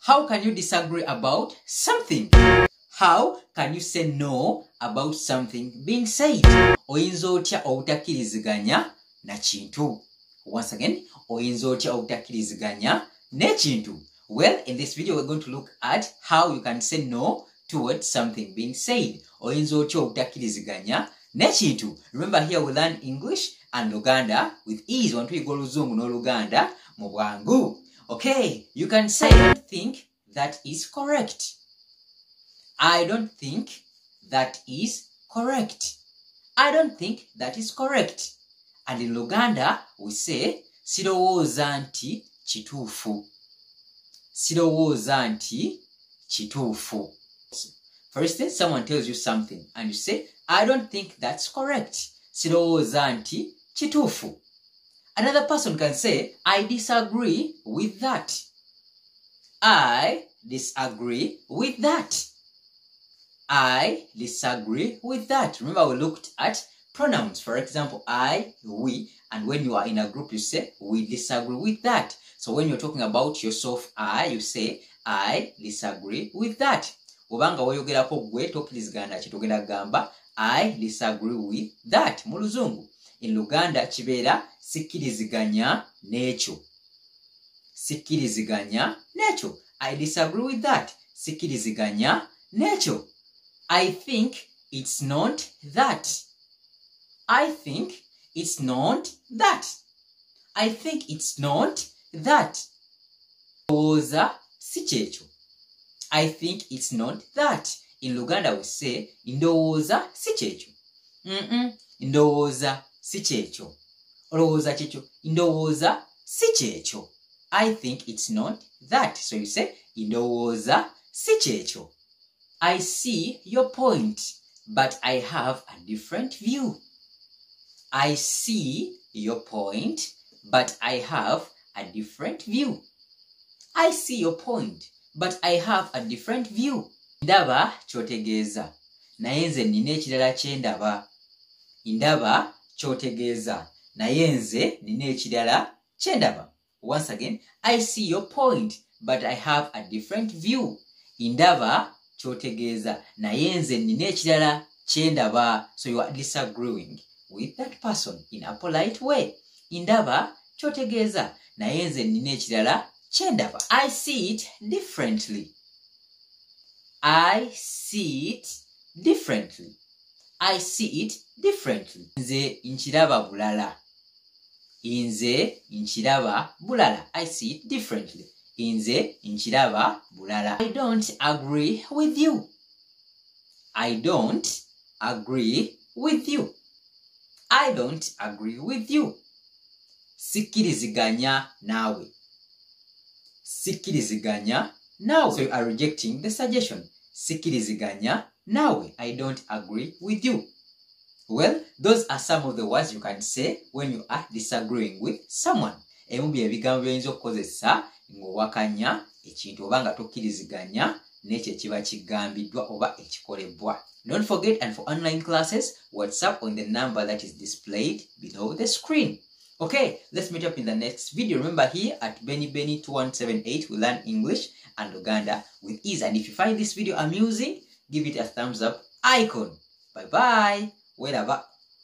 How can you disagree about something? How can you say no about something being said? Oyinza otya obutakkiriziganya na kintu? Once again, oyinza otya obutakkiriziganya n'ekintu? Well, in this video we're going to look at how you can say no towards something being said. Oyinza otya obutakkiriziganya n'ekintu? Remember, here we learn English and Luganda with ease. Want to go Luzungu no Luganda mu bwangu. Okay, you can say, I don't think that is correct. I don't think that is correct. I don't think that is correct. And in Luganda, we say, sirowooza nti kituufu. Sirowooza nti kituufu. For instance, someone tells you something and you say, I don't think that's correct. Sirowooza nti kituufu. Another person can say, I disagree with that. I disagree with that. I disagree with that. Remember, we looked at pronouns. For example, I, we, and when you are in a group, you say, we disagree with that. So when you're talking about yourself, you say, I disagree with that. Obanga woyogerako gwe tokkirizigana kitogenda gamba, I disagree with that. Mu Luzungu. In Luganda, kibeera sikkiriziganya n'ekyo. Sikkiriziganya n'ekyo. I disagree with that. Sikkiriziganya n'ekyo. I think it's not that. I think it's not that. I think it's not that. Ndowooza si kyekyo. I think it's not that. In Luganda we say, ndowooza si kyekyo. Ndowooza si kyekyo. Olowooza kyekyo. Ndowooza si kyekyo. I think it's not that. So you say, ndowooza si kyekyo. I see your point, but I have a different view. I see your point, but I have a different view. I see your point, but I have a different view. Ndaba kyotegeeza, naye nze nina ekirala kye ndaba. Ndaba kyotegeeza, naye nze nina ekirala kye ndaba. Once again, I see your point, but I have a different view. Ndaba kyotegeeza, naye nze nina ekirala kye ndaba. So you are disagreeing with that person in a polite way. Ndaba kyotegeeza, naye nze nina ekirala kye ndaba. I see it differently. I see it differently. I see it differently. Nze nkiraba bulala. Nze nkiraba bulala. I see it differently. Nze nkiraba bulala. I don't agree with you. I don't agree with you. I don't agree with you. Sikkiriziganya nawe. Sikkiriziganya nawe. So you are rejecting the suggestion. Sikkiriziganya nawe. I don't agree with you. Well, those are some of the words you can say when you are disagreeing with someone. Ebimu bye bigambo by'oyinza okukozesa ng'owakanya ekintu oba nga tokkiriziganya n'ekyo ekiba kigambiddwa oba ekikolebwa. Don't forget, and for online classes, WhatsApp on the number that is displayed below the screen. Okay, let's meet up in the next video. Remember, here at BennyBenny2178, we learn English and Luganda with ease. And if you find this video amusing, give it a thumbs up icon. Bye-bye. Wherever.